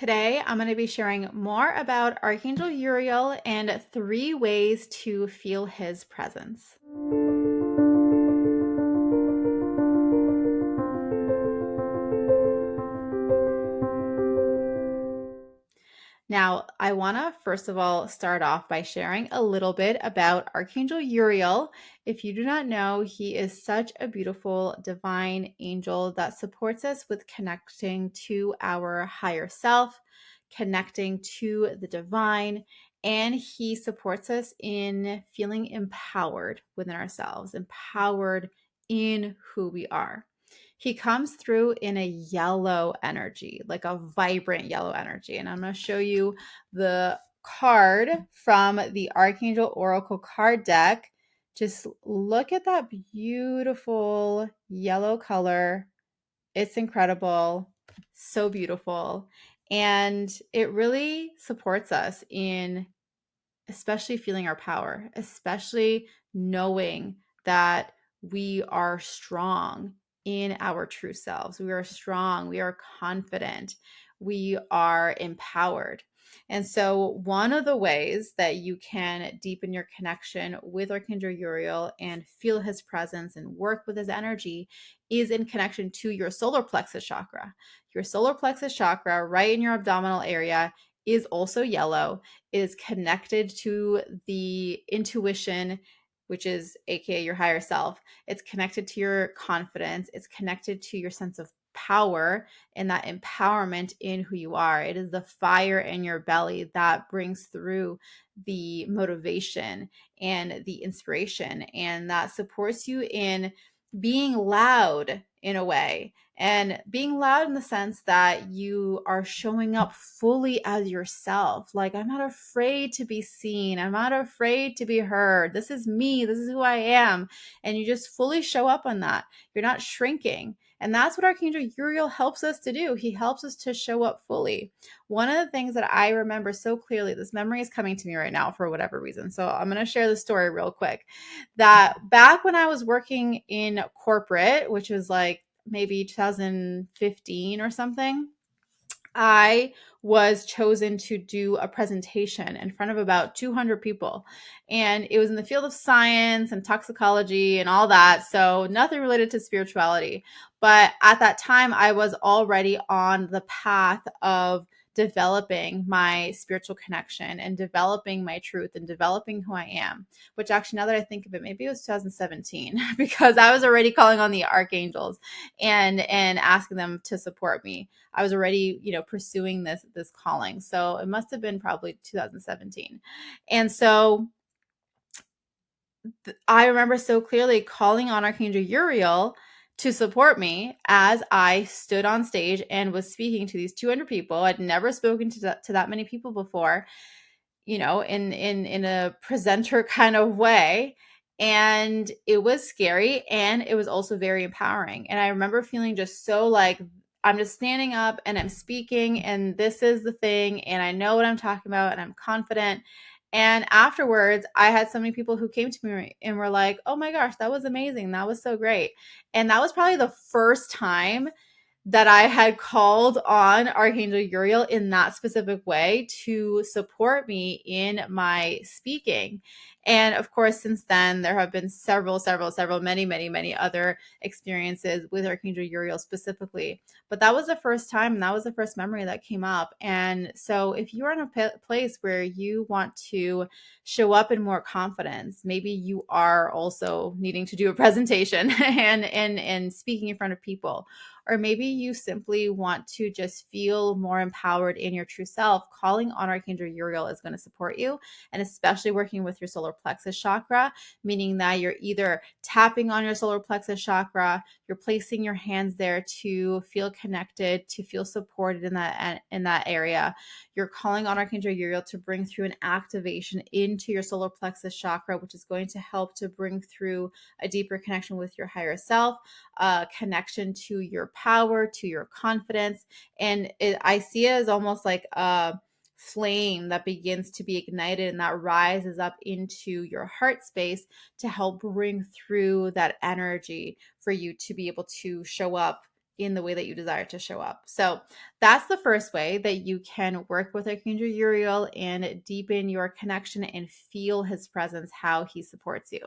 Today, I'm going to be sharing more about Archangel Uriel and 3 ways to feel his presence. Now, I want to first of all start off by sharing a little bit about Archangel Uriel. If you do not know, he is such a beautiful divine angel that supports us with connecting to our higher self, connecting to the divine, and he supports us in feeling empowered within ourselves, empowered in who we are. He comes through in a yellow energy, like a vibrant yellow energy. And I'm going to show you the card from the Archangel Oracle card deck. Just look at that beautiful yellow color. It's incredible. So beautiful. And it really supports us in especially feeling our power, especially knowing that we are strong in our true selves. We are strong, we are confident, we are empowered. And so, one of the ways that you can deepen your connection with Archangel Uriel and feel his presence and work with his energy is in connection to your solar plexus chakra. Your solar plexus chakra, right in your abdominal area, is also yellow. It is connected to the intuition, which is AKA your higher self. It's connected to your confidence. It's connected to your sense of power and that empowerment in who you are. It is the fire in your belly that brings through the motivation and the inspiration, and that supports you in being loud in a way, and being loud in the sense that you are showing up fully as yourself. Like, I'm not afraid to be seen. I'm not afraid to be heard. This is me. This is who I am. And you just fully show up on that. You're not shrinking. And that's what Archangel Uriel helps us to do. He helps us to show up fully. One of the things that I remember so clearly, this memory is coming to me right now for whatever reason. So I'm going to share the story real quick. That back when I was working in corporate, which was like maybe 2015 or something, I was chosen to do a presentation in front of about 200 people. And it was in the field of science and toxicology and all that. So nothing related to spirituality. But at that time, I was already on the path of developing my spiritual connection and developing my truth and developing who I am, which actually, now that I think of it, maybe it was 2017 because I was already calling on the archangels and asking them to support me. I was already, pursuing this calling. So it must have been probably 2017. And so I remember so clearly calling on Archangel Uriel to support me as I stood on stage and was speaking to these 200 people. I'd never spoken to that many people before, in a presenter kind of way. And it was scary, and it was also very empowering. And I remember feeling just so like, I'm just standing up and I'm speaking, and this is the thing, and I know what I'm talking about, and I'm confident. And afterwards, I had so many people who came to me and were like, oh my gosh, that was amazing. That was so great. And that was probably the first time that I had called on Archangel Uriel in that specific way to support me in my speaking. And of course, since then, there have been several, many other experiences with Archangel Uriel specifically. But that was the first time, and that was the first memory that came up. And so if you're in a place where you want to show up in more confidence, maybe you are also needing to do a presentation and speaking in front of people, or maybe you simply want to just feel more empowered in your true self, calling on Archangel Uriel is going to support you, and especially working with your solar plexus chakra, meaning that you're either tapping on your solar plexus chakra, you're placing your hands there to feel connected, to feel supported in that area. You're calling on Archangel Uriel to bring through an activation into your solar plexus chakra, which is going to help to bring through a deeper connection with your higher self, connection to your power, to your confidence. And I see it as almost like a flame that begins to be ignited and that rises up into your heart space to help bring through that energy for you to be able to show up in the way that you desire to show up. So that's the first way that you can work with Archangel Uriel and deepen your connection and feel his presence, how he supports you.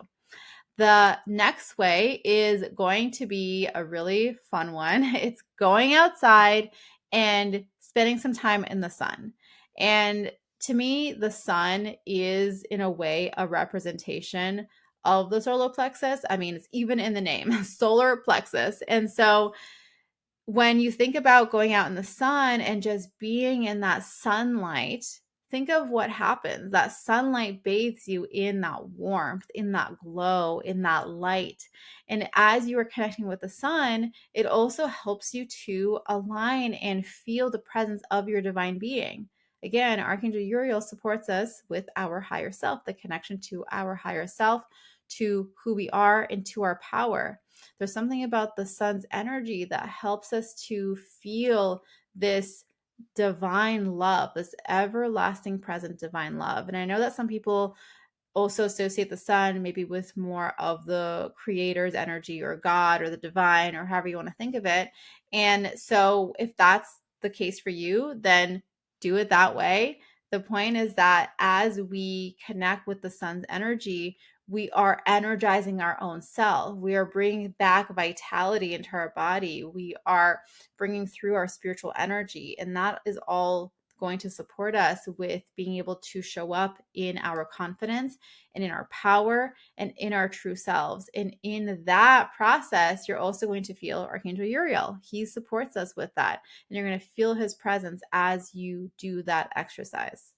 The next way is going to be a really fun one. It's going outside and spending some time in the sun. And to me, the sun is, in a way, a representation of the solar plexus. I mean, it's even in the name, solar plexus. And so when you think about going out in the sun and just being in that sunlight, think of what happens. That sunlight bathes you in that warmth, in that glow, in that light. And as you are connecting with the sun, it also helps you to align and feel the presence of your divine being. Again, Archangel Uriel supports us with our higher self, the connection to our higher self, to who we are, and to our power. There's something about the sun's energy that helps us to feel this divine love, this everlasting present divine love. And I know that some people also associate the sun maybe with more of the creator's energy or God or the divine or however you want to think of it. And so if that's the case for you, then do it that way. The point is that as we connect with the sun's energy, we are energizing our own self. We are bringing back vitality into our body. We are bringing through our spiritual energy. And that is all going to support us with being able to show up in our confidence and in our power and in our true selves. And in that process, you're also going to feel Archangel Uriel. He supports us with that. And you're going to feel his presence as you do that exercise.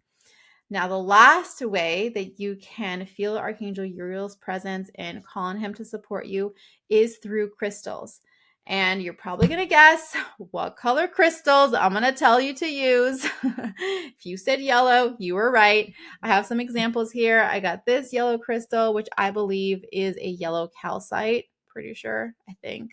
Now, the last way that you can feel Archangel Uriel's presence and call on him to support you is through crystals. And you're probably going to guess what color crystals I'm going to tell you to use. If you said yellow, you were right. I have some examples here. I got this yellow crystal, which I believe is a yellow calcite. Pretty sure, I think.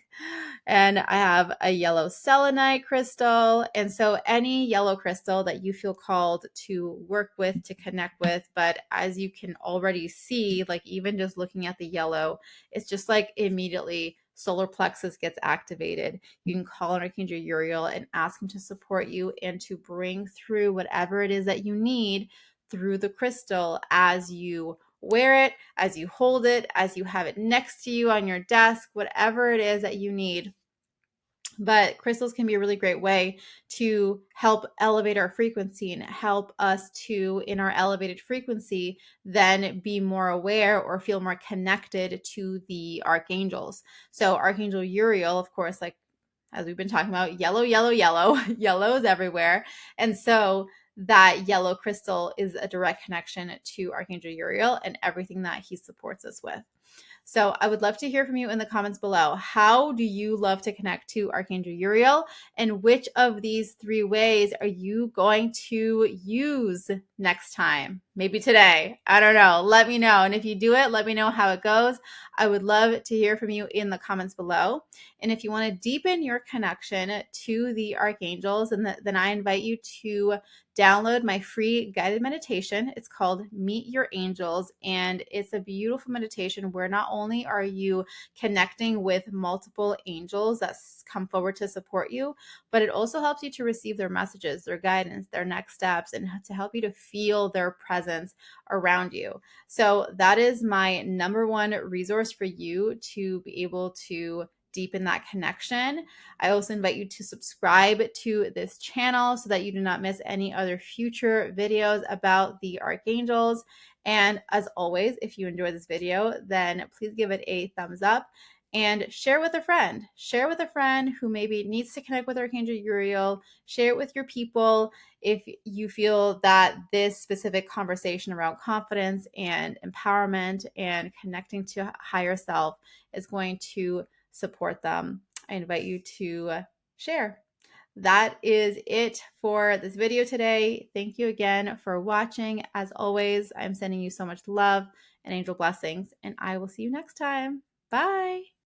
And I have a yellow selenite crystal. And so any yellow crystal that you feel called to work with, to connect with. But as you can already see, like even just looking at the yellow, it's just like immediately solar plexus gets activated. You can call on Archangel Uriel and ask him to support you and to bring through whatever it is that you need through the crystal as you wear it, as you hold it, as you have it next to you on your desk, whatever it is that you need. But crystals can be a really great way to help elevate our frequency and help us to, in our elevated frequency, then be more aware or feel more connected to the archangels. So Archangel Uriel, of course, like as we've been talking about, yellow, yellow, yellow, yellow is everywhere. And so that yellow crystal is a direct connection to Archangel Uriel and everything that he supports us with. So I would love to hear from you in the comments below. How do you love to connect to Archangel Uriel? And which of these 3 ways are you going to use next time? Maybe today. I don't know. Let me know. And if you do it, let me know how it goes. I would love to hear from you in the comments below. And if you want to deepen your connection to the archangels, then I invite you to download my free guided meditation. It's called Meet Your Angels, and it's a beautiful meditation where not only are you connecting with multiple angels that come forward to support you, but it also helps you to receive their messages, their guidance, their next steps, and to help you to feel their presence around you. So that is my number one resource for you to be able to deepen that connection. I also invite you to subscribe to this channel so that you do not miss any other future videos about the archangels. And as always, if you enjoyed this video, then please give it a thumbs up and share with a friend. Share with a friend who maybe needs to connect with Archangel Uriel. Share it with your people if you feel that this specific conversation around confidence and empowerment and connecting to higher self is going to support them. I invite you to share. That is it for this video today. Thank you again for watching. As always, I'm sending you so much love and angel blessings, and I will see you next time. Bye.